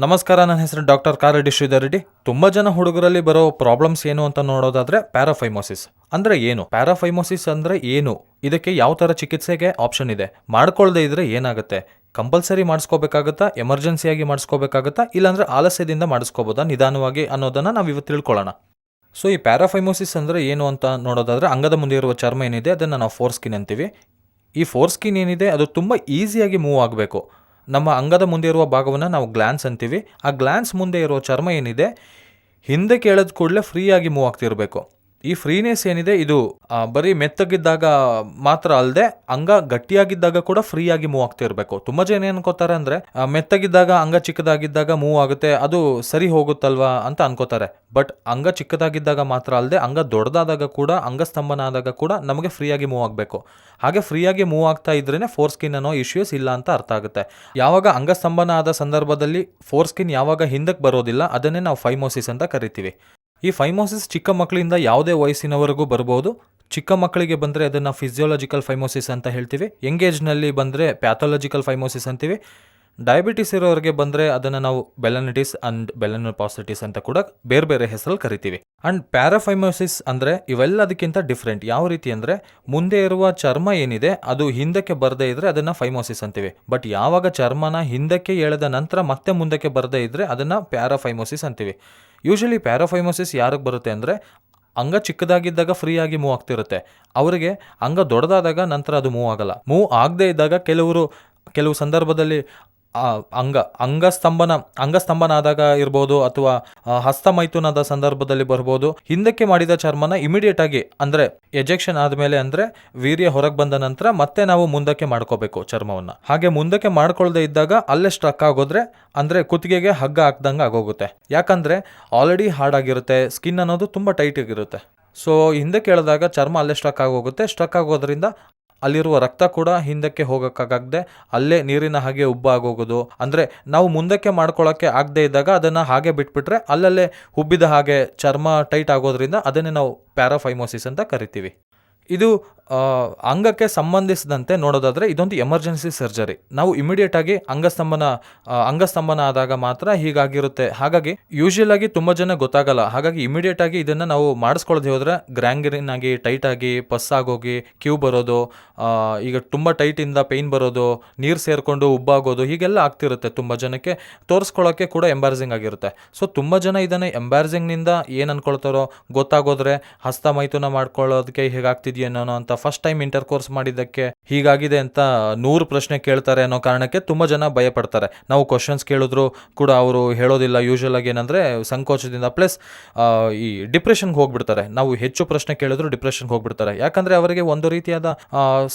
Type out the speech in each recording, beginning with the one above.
ನಮಸ್ಕಾರ, ನನ್ನ ಹೆಸರು ಡಾಕ್ಟರ್ ಕಾರ ರೆಡ್ಡಿ ಶ್ರೀಧರ್ ರೆಡ್ಡಿ. ತುಂಬಾ ಜನ ಹುಡುಗರಲ್ಲಿ ಬರೋ ಪ್ರಾಬ್ಲಮ್ಸ್ ಏನು ಅಂತ ನೋಡೋದಾದ್ರೆ ಪ್ಯಾರಾಫೈಮೋಸಿಸ್ ಅಂದ್ರೆ ಏನು, ಪ್ಯಾರಾಫೈಮೋಸಿಸ್ ಅಂದ್ರೆ ಏನು, ಇದಕ್ಕೆ ಯಾವ ತರ ಚಿಕಿತ್ಸೆಗೆ ಆಪ್ಷನ್ ಇದೆ, ಮಾಡ್ಕೊಳ್ದೇ ಇದ್ರೆ ಏನಾಗುತ್ತೆ, ಕಂಪಲ್ಸರಿ ಮಾಡಿಸ್ಕೋಬೇಕಾಗತ್ತಾ, ಎಮರ್ಜೆನ್ಸಿಯಾಗಿ ಮಾಡಿಸ್ಕೋಬೇಕಾಗತ್ತಾ, ಇಲ್ಲಾಂದ್ರೆ ಆಲಸ್ಯದಿಂದ ಮಾಡಿಸ್ಕೋಬೋದಾ ನಿಧಾನವಾಗಿ ಅನ್ನೋದನ್ನ ನಾವು ಇವತ್ತು ತಿಳ್ಕೊಳ್ಳೋಣ. ಸೊ ಈ ಪ್ಯಾರಾಫೈಮೋಸಿಸ್ ಅಂದ್ರೆ ಏನು ಅಂತ ನೋಡೋದಾದ್ರೆ, ಅಂಗದ ಮುಂದೆ ಇರುವ ಚರ್ಮ ಏನಿದೆ ಅದನ್ನು ನಾವು ಫೋರ್ ಸ್ಕಿನ್ ಅಂತೀವಿ. ಈ ಫೋರ್ ಸ್ಕಿನ್ ಏನಿದೆ ಅದು ತುಂಬ ಈಸಿಯಾಗಿ ಮೂವ್ ಆಗಬೇಕು. ನಮ್ಮ ಅಂಗದ ಮುಂದೆ ಇರುವ ಭಾಗವನ್ನು ನಾವು ಗ್ಲ್ಯಾನ್ಸ್ ಅಂತೀವಿ. ಆ ಗ್ಲ್ಯಾನ್ಸ್ ಮುಂದೆ ಇರುವ ಚರ್ಮ ಏನಿದೆ ಹಿಂದಕ್ಕೆ ಎಳೆದ ಕೂಡಲೇ ಫ್ರೀಯಾಗಿ ಮೂವ್ ಆಗ್ತಿರಬೇಕು. ಈ ಫ್ರೀನೆಸ್ ಏನಿದೆ ಇದು ಬರೀ ಮೆತ್ತಗಿದ್ದಾಗ ಮಾತ್ರ ಅಲ್ಲದೆ ಅಂಗ ಗಟ್ಟಿಯಾಗಿದ್ದಾಗ ಕೂಡ ಫ್ರೀಯಾಗಿ ಮೂವ್ ಆಗ್ತಿರ್ಬೇಕು. ತುಂಬ ಜನ ಏನು ಅನ್ಕೋತಾರೆ ಅಂದರೆ ಮೆತ್ತಗಿದ್ದಾಗ ಅಂಗ ಚಿಕ್ಕದಾಗಿದ್ದಾಗ ಮೂವ್ ಆಗುತ್ತೆ, ಅದು ಸರಿ ಹೋಗುತ್ತಲ್ವಾ ಅಂತ ಅನ್ಕೋತಾರೆ. ಬಟ್ ಅಂಗ ಚಿಕ್ಕದಾಗಿದ್ದಾಗ ಮಾತ್ರ ಅಲ್ಲದೆ ಅಂಗ ದೊಡ್ಡದಾದಾಗ ಕೂಡ, ಅಂಗಸ್ತಂಭನ ಆದಾಗ ಕೂಡ ನಮಗೆ ಫ್ರೀಯಾಗಿ ಮೂವ್ ಆಗಬೇಕು. ಹಾಗೆ ಫ್ರೀಯಾಗಿ ಮೂವ್ ಆಗ್ತಾ ಇದ್ರೇ ಫೋರ್ ಸ್ಕಿನ್ ಅನ್ನೋ ಇಶ್ಯೂಸ್ ಇಲ್ಲ ಅಂತ ಅರ್ಥ ಆಗುತ್ತೆ. ಯಾವಾಗ ಅಂಗಸ್ತಂಭನ ಆದ ಸಂದರ್ಭದಲ್ಲಿ ಫೋರ್ ಸ್ಕಿನ್ ಯಾವಾಗ ಹಿಂದಕ್ಕೆ ಬರೋದಿಲ್ಲ ಅದನ್ನೇ ನಾವು ಫೈಮೋಸಿಸ್ ಅಂತ ಕರಿತೀವಿ. ಈ ಫೈಮೋಸಿಸ್ ಚಿಕ್ಕ ಮಕ್ಕಳಿಂದ ಯಾವುದೇ ವಯಸ್ಸಿನವರೆಗೂ ಬರ್ಬೋದು. ಚಿಕ್ಕ ಮಕ್ಕಳಿಗೆ ಬಂದರೆ ಅದನ್ನು ಫಿಸಿಯೋಲಾಜಿಕಲ್ ಫೈಮೋಸಿಸ್ ಅಂತ ಹೇಳ್ತೀವಿ. ಯಂಗ್ ಏಜ್ನಲ್ಲಿ ಬಂದರೆ ಪ್ಯಾಥೋಲಾಜಿಕಲ್ ಫೈಮೋಸಿಸ್ ಅಂತೀವಿ. ಡಯಾಬಿಟಿಸ್ ಇರೋರಿಗೆ ಬಂದರೆ ಅದನ್ನು ನಾವು ಬೆಲನಿಟಿಸ್ ಅಂಡ್ ಬೆಲನೋಪಾಸಿಟಿಸ್ ಅಂತ ಕೂಡ ಬೇರೆ ಬೇರೆ ಹೆಸರಲ್ಲಿ ಕರಿತೀವಿ. ಅಂಡ್ ಪ್ಯಾರಾಫೈಮೋಸಿಸ್ ಅಂದರೆ ಇವೆಲ್ಲದಕ್ಕಿಂತ ಡಿಫ್ರೆಂಟ್. ಯಾವ ರೀತಿ ಅಂದರೆ, ಮುಂದೆ ಇರುವ ಚರ್ಮ ಏನಿದೆ ಅದು ಹಿಂದಕ್ಕೆ ಬರದೇ ಇದ್ದರೆ ಅದನ್ನು ಫೈಮೋಸಿಸ್ ಅಂತೀವಿ. ಬಟ್ ಯಾವಾಗ ಚರ್ಮನ ಹಿಂದಕ್ಕೆ ಎಳೆದ ನಂತರ ಮತ್ತೆ ಮುಂದಕ್ಕೆ ಬರದೇ ಇದ್ದರೆ ಅದನ್ನು ಪ್ಯಾರಾಫೈಮೋಸಿಸ್ ಅಂತೀವಿ. ಯೂಶಲಿ ಪ್ಯಾರಾಫೈಮೋಸಿಸ್ ಯಾರಿಗೆ ಬರುತ್ತೆ ಅಂದರೆ, ಅಂಗ ಚಿಕ್ಕದಾಗಿದ್ದಾಗ ಫ್ರೀಯಾಗಿ ಮೂವ್ ಆಗ್ತಿರುತ್ತೆ, ಅವರಿಗೆ ಅಂಗ ದೊಡ್ಡದಾದಾಗ ನಂತರ ಅದು ಮೂವ್ ಆಗಲ್ಲ. ಮೂವ್ ಆಗದೇ ಇದ್ದಾಗ ಕೆಲವು ಸಂದರ್ಭದಲ್ಲಿ ಅಂಗಸ್ತಂಭನ ಆದಾಗ ಇರ್ಬೋದು, ಅಥವಾ ಹಸ್ತಮೈಥುನದ ಸಂದರ್ಭದಲ್ಲಿ ಬರ್ಬೋದು. ಹಿಂದಕ್ಕೆ ಮಾಡಿದ ಚರ್ಮನ ಇಮಿಡಿಯೇಟ್ ಆಗಿ ಅಂದರೆ ಎಜೆಕ್ಷನ್ ಆದಮೇಲೆ, ಅಂದರೆ ವೀರ್ಯ ಹೊರಗೆ ಬಂದ ನಂತರ ಮತ್ತೆ ನಾವು ಮುಂದಕ್ಕೆ ಮಾಡ್ಕೋಬೇಕು ಚರ್ಮವನ್ನು. ಹಾಗೆ ಮುಂದಕ್ಕೆ ಮಾಡ್ಕೊಳ್ದೇ ಇದ್ದಾಗ ಅಲ್ಲೇ ಸ್ಟ್ರಕ್ ಆಗೋದ್ರೆ, ಅಂದರೆ ಕುತ್ತಿಗೆಗೆ ಹಗ್ಗ ಹಾಕ್ದಂಗೆ ಆಗೋಗುತ್ತೆ. ಯಾಕಂದರೆ ಆಲ್ರೆಡಿ ಹಾರ್ಡ್ ಆಗಿರುತ್ತೆ, ಸ್ಕಿನ್ ಅನ್ನೋದು ತುಂಬ ಟೈಟ್ ಆಗಿರುತ್ತೆ. ಸೊ ಹಿಂದಕ್ಕೆ ಎಳೆದಾಗ ಚರ್ಮ ಅಲ್ಲೇ ಸ್ಟ್ರಕ್ ಆಗೋಗುತ್ತೆ. ಸ್ಟ್ರಕ್ ಆಗೋದ್ರಿಂದ ಅಲ್ಲಿರುವ ರಕ್ತ ಕೂಡ ಹಿಂದಕ್ಕೆ ಹೋಗೋಕ್ಕಾಗದೆ ಅಲ್ಲೇ ನೀರಿನ ಹಾಗೆ ಉಬ್ಬಾಗೋಗೋದು. ಅಂದರೆ ನಾವು ಮುಂದಕ್ಕೆ ಮಾಡ್ಕೊಳ್ಳೋಕ್ಕೆ ಆಗದೆ ಇದ್ದಾಗ ಅದನ್ನು ಹಾಗೆ ಬಿಟ್ಬಿಟ್ರೆ ಅಲ್ಲಲ್ಲೇ ಉಬ್ಬಿದ ಹಾಗೆ ಚರ್ಮ ಟೈಟ್ ಆಗೋದ್ರಿಂದ ಅದನ್ನೇ ನಾವು ಪ್ಯಾರಾಫೈಮೋಸಿಸ್ ಅಂತ ಕರಿತೀವಿ. ಇದು ಅಂಗಕ್ಕೆ ಸಂಬಂಧಿಸಿದಂತೆ ನೋಡೋದಾದರೆ ಇದೊಂದು ಎಮರ್ಜೆನ್ಸಿ ಸರ್ಜರಿ. ನಾವು ಇಮಿಡಿಯೇಟ್ ಆಗಿ ಅಂಗಸ್ತಂಭನ ಆದಾಗ ಮಾತ್ರ ಹೀಗಾಗಿರುತ್ತೆ. ಹಾಗಾಗಿ ಯೂಶುವಲ್ ಆಗಿ ತುಂಬ ಜನ ಗೊತ್ತಾಗಲ್ಲ. ಹಾಗಾಗಿ ಇಮಿಡಿಯೇಟ್ ಆಗಿ ಇದನ್ನು ನಾವು ಮಾಡಿಸ್ಕೊಳ್ಳದೆ ಹೋದರೆ ಗ್ರ್ಯಾಂಗ್ರೀನ್ ಆಗಿ, ಟೈಟ್ ಆಗಿ, ಪಸ್ ಆಗೋಗಿ, ಕ್ಯೂ ಬರೋದು, ಈಗ ತುಂಬ ಟೈಟಿಂದ ಪೇಯ್ನ್ ಬರೋದು, ನೀರು ಸೇರಿಕೊಂಡು ಉಬ್ಬಾಗೋದು, ಹೀಗೆಲ್ಲ ಆಗ್ತಿರುತ್ತೆ. ತುಂಬ ಜನಕ್ಕೆ ತೋರಿಸ್ಕೊಳ್ಳೋಕ್ಕೆ ಕೂಡ ಎಂಬಾರಸಿಂಗ್ ಆಗಿರುತ್ತೆ. ಸೊ ತುಂಬ ಜನ ಇದನ್ನು ಎಂಬಾರಸಿಂಗ್ನಿಂದ ಏನು ಅನ್ಕೊಳ್ತಾರೋ, ಗೊತ್ತಾಗೋದ್ರೆ ಹಸ್ತಮೈಥುನ ಮಾಡ್ಕೊಳ್ಳೋದಕ್ಕೆ ಹೇಗಾಗ್ತಿದೆಯೇನೋ ಅಂತ ಫಸ್ಟ್ ಟೈಮ್ ಇಂಟರ್ ಕೋರ್ಸ್ ಮಾಡಿದ್ದಕ್ಕೆ ಹೀಗಾಗಿದೆ ಅಂತ 100 ಪ್ರಶ್ನೆ ಕೇಳ್ತಾರೆ ಅನ್ನೋ ಕಾರಣಕ್ಕೆ ತುಂಬ ಜನ ಭಯ ಪಡ್ತಾರೆ. ನಾವು ಕ್ವಶನ್ಸ್ ಕೇಳಿದ್ರು ಕೂಡ ಅವರು ಹೇಳೋದಿಲ್ಲ. ಯೂಶುವಲ್ ಆಗಿ ಏನಂದರೆ ಸಂಕೋಚದಿಂದ, ಪ್ಲಸ್ ಈ ಡಿಪ್ರೆಷನ್ಗೆ ಹೋಗ್ಬಿಡ್ತಾರೆ. ನಾವು ಹೆಚ್ಚು ಪ್ರಶ್ನೆ ಕೇಳಿದ್ರು ಡಿಪ್ರೆಷನ್ಗೆ ಹೋಗ್ಬಿಡ್ತಾರೆ. ಯಾಕಂದರೆ ಅವರಿಗೆ ಒಂದು ರೀತಿಯಾದ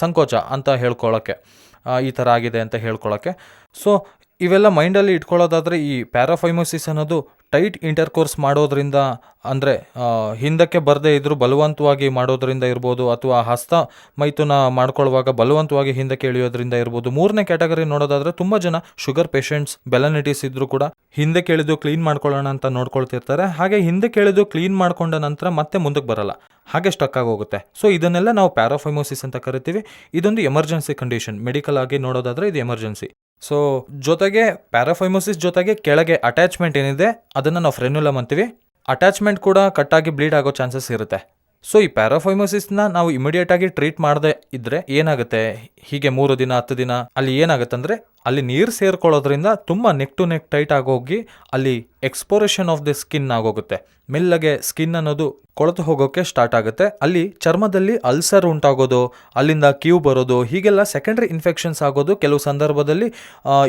ಸಂಕೋಚ ಅಂತ ಹೇಳ್ಕೊಳ್ಳೋಕ್ಕೆ, ಈ ಥರ ಆಗಿದೆ ಅಂತ ಹೇಳ್ಕೊಳ್ಳೋಕ್ಕೆ. ಸೊ ಇವೆಲ್ಲ ಮೈಂಡಲ್ಲಿ ಇಟ್ಕೊಳ್ಳೋದಾದರೆ, ಈ ಪ್ಯಾರಾಫೈಮೋಸಿಸ್ ಅನ್ನೋದು ಟೈಟ್ ಇಂಟರ್ಕೋರ್ಸ್ ಮಾಡೋದ್ರಿಂದ, ಅಂದರೆ ಹಿಂದಕ್ಕೆ ಬರದೇ ಇದ್ದರೂ ಬಲವಂತವಾಗಿ ಮಾಡೋದ್ರಿಂದ ಇರ್ಬೋದು, ಅಥವಾ ಹಸ್ತ ಮೈಥುನ ಮಾಡ್ಕೊಳ್ಳುವಾಗ ಬಲವಂತವಾಗಿ ಹಿಂದಕ್ಕೆ ಎಳೆಯೋದ್ರಿಂದ ಇರ್ಬೋದು. 3ನೇ ಕ್ಯಾಟಗರಿ ನೋಡೋದಾದರೆ, ತುಂಬ ಜನ ಶುಗರ್ ಪೇಷಂಟ್ಸ್, ಬೆಲನಿಟಿಸ್ ಇದ್ದರೂ ಕೂಡ ಹಿಂದಕ್ಕೆ ಎಳೆದು ಕ್ಲೀನ್ ಮಾಡ್ಕೊಳ್ಳೋಣ ಅಂತ ನೋಡ್ಕೊಳ್ತಿರ್ತಾರೆ. ಹಾಗೆ ಹಿಂದಕ್ಕೆ ಎಳೆದು ಕ್ಲೀನ್ ಮಾಡ್ಕೊಂಡ ನಂತರ ಮತ್ತೆ ಮುಂದಕ್ಕೆ ಬರಲ್ಲ, ಹಾಗೆ ಸ್ಟಕ್ ಆಗೋಗುತ್ತೆ. ಸೊ ಇದನ್ನೆಲ್ಲ ನಾವು ಪ್ಯಾರಾಫೈಮೋಸಿಸ್ ಅಂತ ಕರಿತೀವಿ. ಇದೊಂದು ಎಮರ್ಜೆನ್ಸಿ ಕಂಡೀಷನ್. ಮೆಡಿಕಲ್ ಆಗಿ ನೋಡೋದಾದರೆ ಇದು ಎಮರ್ಜೆನ್ಸಿ. ಸೊ ಜೊತೆಗೆ ಪ್ಯಾರಾಫೈಮೋಸಿಸ್ ಜೊತೆಗೆ ಕೆಳಗೆ ಅಟ್ಯಾಚ್ಮೆಂಟ್ ಏನಿದೆ ಅದನ್ನು ನಾವು ಫ್ರೆನ್ಯುಲಮ್ ಅಂತೀವಿ. ಅಟ್ಯಾಚ್ಮೆಂಟ್ ಕೂಡ ಕಟ್ಟಾಗಿ ಬ್ಲೀಡ್ ಆಗೋ ಚಾನ್ಸಸ್ ಇರುತ್ತೆ. ಸೊ ಈ ಪ್ಯಾರಾಫೈಮೋಸಿಸ್ನ ನಾವು ಇಮಿಡಿಯೇಟಾಗಿ ಟ್ರೀಟ್ ಮಾಡದೆ ಇದ್ದರೆ ಏನಾಗುತ್ತೆ, ಹೀಗೆ 3 ದಿನ 10 ದಿನ ಅಲ್ಲಿ ಏನಾಗುತ್ತೆ ಅಂದರೆ, ಅಲ್ಲಿ ನೀರು ಸೇರ್ಕೊಳ್ಳೋದ್ರಿಂದ ತುಂಬ ನೆಕ್ ಟು ನೆಕ್ ಟೈಟ್ ಆಗೋಗಿ ಅಲ್ಲಿ ಎಕ್ಸ್ಪೋರೇಷನ್ ಆಫ್ ದಿ ಸ್ಕಿನ್ ಆಗೋಗುತ್ತೆ. ಮೆಲ್ಲಗೆ ಸ್ಕಿನ್ ಅನ್ನೋದು ಕೊಳೆತು ಹೋಗೋಕ್ಕೆ ಸ್ಟಾರ್ಟ್ ಆಗುತ್ತೆ. ಅಲ್ಲಿ ಚರ್ಮದಲ್ಲಿ ಅಲ್ಸರ್ ಉಂಟಾಗೋದು, ಅಲ್ಲಿಂದ ಕ್ಯೂ ಬರೋದು, ಹೀಗೆಲ್ಲ ಸೆಕೆಂಡ್ರಿ ಇನ್ಫೆಕ್ಷನ್ಸ್ ಆಗೋದು. ಕೆಲವು ಸಂದರ್ಭದಲ್ಲಿ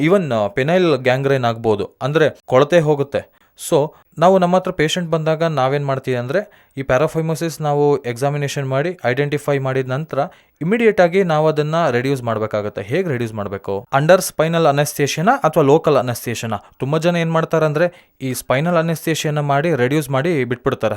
ಈವನ್ ಪೆನೈಲ್ ಗ್ಯಾಂಗ್ರೇನ್ ಆಗ್ಬೋದು, ಅಂದರೆ ಕೊಳತೆ ಹೋಗುತ್ತೆ. ಸೊ ನಾವು ನಮ್ಮ ಹತ್ರ ಪೇಷಂಟ್ ಬಂದಾಗ ನಾವೇನು ಮಾಡ್ತೀವಿ ಅಂದರೆ, ಈ ಪ್ಯಾರಾಫೈಮೋಸಿಸ್ ನಾವು ಎಕ್ಸಾಮಿನೇಷನ್ ಮಾಡಿ ಐಡೆಂಟಿಫೈ ಮಾಡಿದ ನಂತರ ಇಮಿಡಿಯೇಟಾಗಿ ನಾವು ಅದನ್ನು ರೆಡ್ಯೂಸ್ ಮಾಡಬೇಕಾಗುತ್ತೆ. ಹೇಗೆ ರೆಡ್ಯೂಸ್ ಮಾಡಬೇಕು? ಅಂಡರ್ ಸ್ಪೈನಲ್ ಅನೆಸ್ಥೇಷಿಯನ ಅಥವಾ ಲೋಕಲ್ ಅನೆಸ್ಥೇಷಿಯನ. ತುಂಬ ಜನ ಏನು ಮಾಡ್ತಾರೆ ಅಂದರೆ, ಈ ಸ್ಪೈನಲ್ ಅನೆಸ್ಥೇಷಿಯನ ಮಾಡಿ ರೆಡ್ಯೂಸ್ ಮಾಡಿ ಬಿಟ್ಬಿಡ್ತಾರೆ.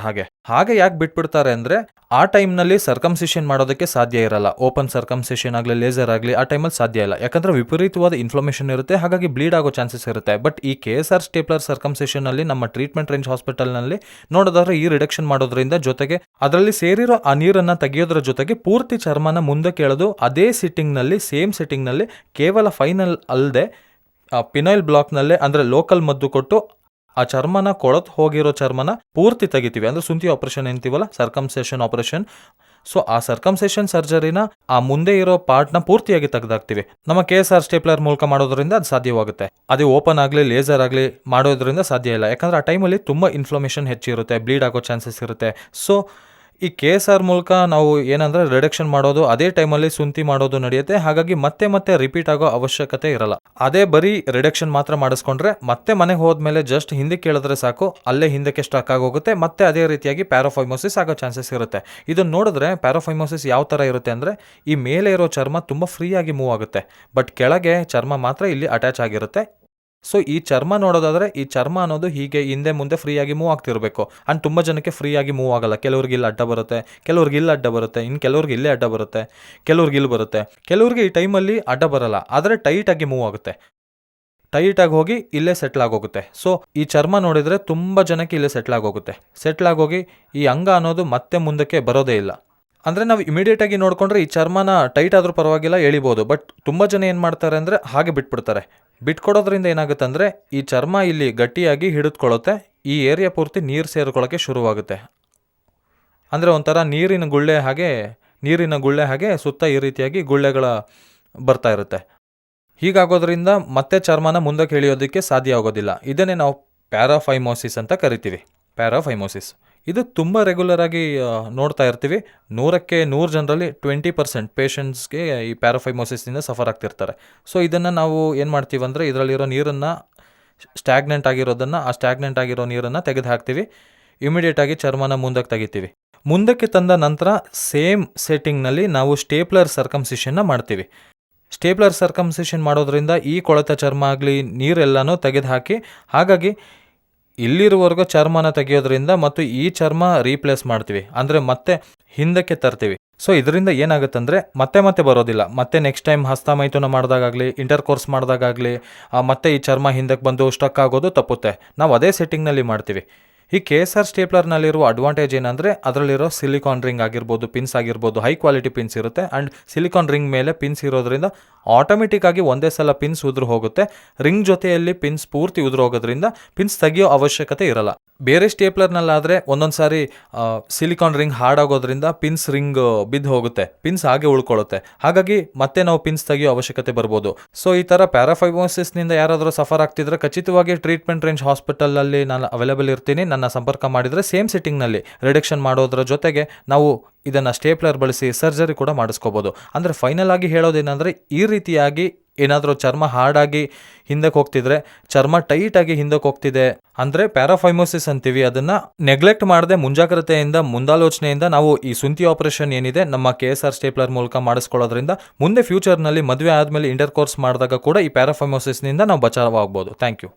ಹಾಗೆ ಯಾಕೆ ಬಿಟ್ಬಿಡ್ತಾರೆ ಅಂದರೆ, ಆ ಟೈಮ್ನಲ್ಲಿ ಸರ್ಕಮ್ಸಿಷನ್ ಮಾಡೋದಕ್ಕೆ ಸಾಧ್ಯ ಇರಲ್ಲ. ಓಪನ್ ಸರ್ಕಮ್ಸಿಷನ್ ಆಗಲಿ, ಲೇಸರ್ ಆಗಲಿ ಆ ಟೈಮಲ್ಲಿ ಸಾಧ್ಯ ಇಲ್ಲ. ಯಾಕಂದರೆ ವಿಪರೀತವಾದ ಇನ್ಫ್ಲಮೇಷನ್ ಇರುತ್ತೆ, ಹಾಗಾಗಿ ಬ್ಲೀಡ್ ಆಗೋ ಚಾನ್ಸಸ್ ಇರುತ್ತೆ. ಬಟ್ ಈ KSR ಸ್ಟೇಪ್ಲರ್ ಸರ್ಕಮ್ಸಿಷನಲ್ಲಿ ನಮ್ಮ ಟ್ರೀಟ್ಮೆಂಟ್ ರೇಂಜ್ ಹಾಸ್ಪಿಟಲ್ನಲ್ಲಿ ನೋಡೋದಾದ್ರೆ ಈ ರಿಡಕ್ಷನ್ ಮಾಡೋದ್ರಿಂದ, ಜೊತೆಗೆ ಅದರಲ್ಲಿ ಸೇರಿರೋ ಆ ನೀರನ್ನು ತೆಗೆಯೋದ್ರ ಜೊತೆಗೆ ಪೂರ್ತಿ ಚರ್ಮನ ಮುಂದೆ ಕೇಳೋದು, ಅದೇ ಸಿಟ್ಟಿಂಗ್ನಲ್ಲಿ, ಸೇಮ್ ಸಿಟ್ಟಿಂಗ್ನಲ್ಲಿ, ಕೇವಲ ಫೈನಲ್ ಅಲ್ಲದೆ ಪಿನೈಲ್ ಬ್ಲಾಕ್ನಲ್ಲೇ ಅಂದರೆ ಲೋಕಲ್ ಮದ್ದು ಕೊಟ್ಟು ಆ ಚರ್ಮನ ಕೊಳತು ಹೋಗಿರೋ ಚರ್ಮನ ಪೂರ್ತಿ ತೆಗಿತೀವಿ. ಅಂದರೆ ಸುಂತಿ ಆಪರೇಷನ್ ಅಂತೀವಲ್ಲ, ಸರ್ಕಮ್ಸೇಷನ್ ಆಪರೇಷನ್. ಸೊ ಆ ಸರ್ಕಮ್ಸೇಷನ್ ಸರ್ಜರಿನ ಆ ಮುಂದೆ ಇರೋ ಪಾರ್ಟ್ನ ಪೂರ್ತಿಯಾಗಿ ತೆಗೆದಾಕ್ತೀವಿ. ನಮ್ಮ KSR ಸ್ಟೇಪ್ಲರ್ ಮೂಲಕ ಮಾಡೋದ್ರಿಂದ ಅದು ಸಾಧ್ಯವಾಗುತ್ತೆ. ಅದು ಓಪನ್ ಆಗಲಿ ಲೇಸರ್ ಆಗಲಿ ಮಾಡೋದ್ರಿಂದ ಸಾಧ್ಯ ಇಲ್ಲ. ಯಾಕಂದರೆ ಆ ಟೈಮಲ್ಲಿ ತುಂಬ ಇನ್ಫ್ಲಮೇಷನ್ ಹೆಚ್ಚಿರುತ್ತೆ, ಬ್ಲೀಡ್ ಆಗೋ ಚಾನ್ಸಸ್ ಇರುತ್ತೆ. ಸೊ ಈ KSR ಮೂಲಕ ನಾವು ಏನಂದರೆ ರಿಡಕ್ಷನ್ ಮಾಡೋದು, ಅದೇ ಟೈಮಲ್ಲಿ ಸುಂತಿ ಮಾಡೋದು ನಡೆಯುತ್ತೆ. ಹಾಗಾಗಿ ಮತ್ತೆ ರಿಪೀಟ್ ಆಗೋ ಅವಶ್ಯಕತೆ ಇರಲ್ಲ. ಅದೇ ಬರೀ ರಿಡಕ್ಷನ್ ಮಾತ್ರ ಮಾಡಿಸ್ಕೊಂಡ್ರೆ ಮತ್ತೆ ಮನೆಗೆ ಹೋದ್ಮೇಲೆ ಜಸ್ಟ್ ಹಿಂದಕ್ಕೆ ಕೇಳಿದ್ರೆ ಸಾಕು, ಅಲ್ಲೇ ಹಿಂದಕ್ಕೆ ಸ್ಟಕ್ ಆಗೋಗುತ್ತೆ. ಮತ್ತೆ ಅದೇ ರೀತಿಯಾಗಿ ಪ್ಯಾರಾಫೈಮೋಸಿಸ್ ಆಗೋ ಚಾನ್ಸಸ್ ಇರುತ್ತೆ. ಇದನ್ನು ನೋಡಿದ್ರೆ ಪ್ಯಾರಾಫೈಮೋಸಿಸ್ ಯಾವ ಥರ ಇರುತ್ತೆ ಅಂದರೆ, ಈ ಮೇಲೆ ಇರೋ ಚರ್ಮ ತುಂಬ ಫ್ರೀಯಾಗಿ ಮೂವ್ ಆಗುತ್ತೆ, ಬಟ್ ಕೆಳಗೆ ಚರ್ಮ ಮಾತ್ರ ಇಲ್ಲಿ ಅಟ್ಯಾಚ್ ಆಗಿರುತ್ತೆ. ಸೊ ಈ ಚರ್ಮ ನೋಡೋದಾದರೆ, ಈ ಚರ್ಮ ಅನ್ನೋದು ಹೀಗೆ ಹಿಂದೆ ಮುಂದೆ ಫ್ರೀಯಾಗಿ ಮೂವ್ ಆಗ್ತಿರಬೇಕು. ಆ್ಯಂಡ್ ತುಂಬ ಜನಕ್ಕೆ ಫ್ರೀಯಾಗಿ ಮೂವ್ ಆಗಲ್ಲ. ಕೆಲವ್ರಿಗೆ ಇಲ್ಲಿ ಅಡ್ಡ ಬರುತ್ತೆ, ಕೆಲವ್ರಿಗೆ ಇಲ್ಲಿ ಅಡ್ಡ ಬರುತ್ತೆ, ಇನ್ನು ಕೆಲವ್ರಿಗೆ ಇಲ್ಲೇ ಅಡ್ಡ ಬರುತ್ತೆ, ಕೆಲವ್ರಿಗೆ ಇಲ್ಲಿ ಬರುತ್ತೆ. ಕೆಲವ್ರಿಗೆ ಈ ಟೈಮಲ್ಲಿ ಅಡ್ಡ ಬರಲ್ಲ, ಆದರೆ ಟೈಟಾಗಿ ಮೂವ್ ಆಗುತ್ತೆ. ಟೈಟಾಗಿ ಹೋಗಿ ಇಲ್ಲೇ ಸೆಟ್ಲ್ ಆಗೋಗುತ್ತೆ. ಸೊ ಈ ಚರ್ಮ ನೋಡಿದರೆ ತುಂಬ ಜನಕ್ಕೆ ಇಲ್ಲೇ ಸೆಟ್ಲ್ ಆಗೋಗುತ್ತೆ. ಸೆಟ್ಲ್ ಆಗೋಗಿ ಈ ಅಂಗ ಅನ್ನೋದು ಮತ್ತೆ ಮುಂದಕ್ಕೆ ಬರೋದೇ ಇಲ್ಲ. ಅಂದರೆ ನಾವು ಇಮಿಡಿಯೇಟಾಗಿ ನೋಡಿಕೊಂಡ್ರೆ ಈ ಚರ್ಮನ ಟೈಟ್ ಆದರೂ ಪರವಾಗಿಲ್ಲ, ಎಳಿಬೋದು. ಬಟ್ ತುಂಬ ಜನ ಏನು ಮಾಡ್ತಾರೆ ಅಂದರೆ ಹಾಗೆ ಬಿಟ್ಬಿಡ್ತಾರೆ. ಬಿಟ್ಕೊಡೋದ್ರಿಂದ ಏನಾಗುತ್ತೆ ಅಂದರೆ, ಈ ಚರ್ಮ ಇಲ್ಲಿ ಗಟ್ಟಿಯಾಗಿ ಹಿಡಿದುಕೊಳ್ಳುತ್ತೆ, ಈ ಏರಿಯಾ ಪೂರ್ತಿ ನೀರು ಸೇರ್ಕೊಳ್ಳೋಕ್ಕೆ ಶುರುವಾಗುತ್ತೆ. ಅಂದರೆ ಒಂಥರ ನೀರಿನ ಗುಳ್ಳೆ ಹಾಗೆ ಸುತ್ತ ಈ ರೀತಿಯಾಗಿ ಗುಳ್ಳೆಗಳ ಬರ್ತಾ ಇರುತ್ತೆ. ಹೀಗಾಗೋದ್ರಿಂದ ಮತ್ತೆ ಚರ್ಮನ ಮುಂದಕ್ಕೆ ಎಳೆಯೋದಕ್ಕೆ ಸಾಧ್ಯ ಆಗೋದಿಲ್ಲ. ಇದನ್ನೇ ನಾವು ಪ್ಯಾರಾಫೈಮೋಸಿಸ್ ಅಂತ ಕರಿತೀವಿ. ಪ್ಯಾರಾಫೈಮೋಸಿಸ್ ಇದು ತುಂಬ ರೆಗ್ಯುಲರ್ ಆಗಿ ನೋಡ್ತಾ ಇರ್ತೀವಿ. 100ಕ್ಕೆ 100 ಜನರಲ್ಲಿ 20% ಪೇಷಂಟ್ಸ್ಗೆ ಈ ಪ್ಯಾರಾಫೈಮೋಸಿಸ್ನಿಂದ ಸಫರ್ ಆಗ್ತಿರ್ತಾರೆ. ಸೊ ಇದನ್ನು ನಾವು ಏನು ಮಾಡ್ತೀವಿ ಅಂದರೆ, ಇದರಲ್ಲಿರೋ ನೀರನ್ನು ಸ್ಟ್ಯಾಗ್ನೆಂಟ್ ಆಗಿರೋ ನೀರನ್ನು ತೆಗೆದು ಹಾಕ್ತೀವಿ. ಇಮಿಡಿಯೇಟಾಗಿ ಚರ್ಮನ ಮುಂದಕ್ಕೆ ತೆಗಿತೀವಿ. ಮುಂದಕ್ಕೆ ತಂದ ನಂತರ ಸೇಮ್ ಸೆಟ್ಟಿಂಗ್ನಲ್ಲಿ ನಾವು ಸ್ಟೇಪ್ಲರ್ ಸರ್ಕಮ್ಸಿಷನ್ನ ಮಾಡ್ತೀವಿ. ಸ್ಟೇಪ್ಲರ್ ಸರ್ಕಮ್ಸಿಷನ್ ಮಾಡೋದ್ರಿಂದ ಈ ಕೊಳೆತ ಚರ್ಮ ಆಗಲಿ ನೀರೆಲ್ಲನೂ ತೆಗೆದು ಹಾಕಿ, ಹಾಗಾಗಿ ಇಲ್ಲಿರುವವರೆಗೂ ಚರ್ಮನ ತೆಗೆಯೋದ್ರಿಂದ ಮತ್ತು ಈ ಚರ್ಮ ರೀಪ್ಲೇಸ್ ಮಾಡ್ತೀವಿ, ಅಂದರೆ ಮತ್ತೆ ಹಿಂದಕ್ಕೆ ತರ್ತೀವಿ. ಸೊ ಇದರಿಂದ ಏನಾಗುತ್ತಂದರೆ ಮತ್ತೆ ಬರೋದಿಲ್ಲ. ಮತ್ತೆ ನೆಕ್ಸ್ಟ್ ಟೈಮ್ ಹಸ್ತಮೈಥುನ ಮಾಡಿದಾಗಲಿ, ಇಂಟರ್ಕೋರ್ಸ್ ಮಾಡಿದಾಗಲಿ ಮತ್ತೆ ಈ ಚರ್ಮ ಹಿಂದಕ್ಕೆ ಬಂದು ಸ್ಟಕ್ ಆಗೋದು ತಪ್ಪುತ್ತೆ. ನಾವು ಅದೇ ಸೆಟ್ಟಿಂಗ್ನಲ್ಲಿ ಮಾಡ್ತೀವಿ. ಈ KSR ಸ್ಟೇಪ್ಲರ್ನಲ್ಲಿರುವ ಅಡ್ವಾಂಟೇಜ್ ಏನಂದರೆ, ಅದರಲ್ಲಿರೋ ಸಿಲಿಕಾನ್ ರಿಂಗ್ ಆಗಿರ್ಬೋದು, ಪಿನ್ಸ್ ಆಗಿರ್ಬೋದು, ಹೈ ಕ್ವಾಲಿಟಿ ಪಿನ್ಸ್ ಇರುತ್ತೆ. ಆ್ಯಂಡ್ ಸಿಲಿಕಾನ್ ರಿಂಗ್ ಮೇಲೆ ಪಿನ್ಸ್ ಇರೋದ್ರಿಂದ ಆಟೋಮೆಟಿಕ್ಕಾಗಿ ಒಂದೇ ಸಲ ಪಿನ್ಸ್ ಉದುರು ಹೋಗುತ್ತೆ. ರಿಂಗ್ ಜೊತೆಯಲ್ಲಿ ಪಿನ್ಸ್ ಪೂರ್ತಿ ಉದುರು ಹೋಗೋದ್ರಿಂದ ಪಿನ್ಸ್ ತೆಗಿಯೋ ಅವಶ್ಯಕತೆ ಇರಲ್ಲ. ಬೇರೆ ಸ್ಟೇಪ್ಲರ್ನಲ್ಲಾದರೆ ಒಂದೊಂದು ಸಾರಿ ಸಿಲಿಕಾನ್ ರಿಂಗ್ ಹಾಡಾಗೋದ್ರಿಂದ ಪಿನ್ಸ್ ರಿಂಗ್ ಬಿದ್ದು ಹೋಗುತ್ತೆ, ಪಿನ್ಸ್ ಹಾಗೆ ಉಳ್ಕೊಳ್ಳುತ್ತೆ. ಹಾಗಾಗಿ ಮತ್ತೆ ನಾವು ಪಿನ್ಸ್ ತೆಗಿಯೋ ಅವಶ್ಯಕತೆ ಬರ್ಬೋದು. ಸೊ ಈ ಥರ ಪ್ಯಾರಾಫೈಮೋಸಿಸ್ನಿಂದ ಯಾರಾದರೂ ಸಫರ್ ಆಗ್ತಿದ್ರೆ ಖಚಿತವಾಗಿ ಟ್ರೀಟ್ಮೆಂಟ್ ರೇಂಜ್ ಹಾಸ್ಪಿಟಲಲ್ಲಿ ನಾನು ಅವೈಲೇಬಲ್ ಇರ್ತೀನಿ. ನನ್ನ ಸಂಪರ್ಕ ಮಾಡಿದರೆ ಸೇಮ್ ಸಿಟ್ಟಿಂಗ್ನಲ್ಲಿ ರಿಡಕ್ಷನ್ ಮಾಡೋದ್ರ ಜೊತೆಗೆ ನಾವು ಇದನ್ನು ಸ್ಟೇಪ್ಲರ್ ಬಳಸಿ ಸರ್ಜರಿ ಕೂಡ ಮಾಡಿಸ್ಕೋಬೋದು. ಅಂದರೆ ಫೈನಲ್ ಆಗಿ ಹೇಳೋದೇನೆಂದರೆ, ಈ ರೀತಿಯಾಗಿ ಏನಾದರೂ ಚರ್ಮ ಹಾರ್ಡಾಗಿ ಹಿಂದಕ್ಕೆ ಹೋಗ್ತಿದ್ರೆ, ಚರ್ಮ ಟೈಟಾಗಿ ಹಿಂದಕ್ಕೆ ಹೋಗ್ತಿದೆ ಅಂದರೆ ಪ್ಯಾರಾಫೈಮೋಸಿಸ್ ಅಂತೀವಿ. ಅದನ್ನು ನೆಗ್ಲೆಕ್ಟ್ ಮಾಡದೆ ಮುಂಜಾಗ್ರತೆಯಿಂದ, ಮುಂದಾಲೋಚನೆಯಿಂದ ನಾವು ಈ ಸುಂತಿ ಆಪರೇಷನ್ ಏನಿದೆ ನಮ್ಮ KSR ಸ್ಟೇಪ್ಲರ್ ಮೂಲಕ ಮಾಡಿಸ್ಕೊಳ್ಳೋದ್ರಿಂದ ಮುಂದೆ ಫ್ಯೂಚರ್ನಲ್ಲಿ ಮದುವೆ ಆದಮೇಲೆ ಇಂಟರ್ಕೋರ್ಸ್ ಮಾಡಿದಾಗ ಕೂಡ ಈ ಪ್ಯಾರಾಫೈಮೋಸಿಸ್ನಿಂದ ನಾವು ಬಚಾವಾಗ್ಬೋದು. Thank you.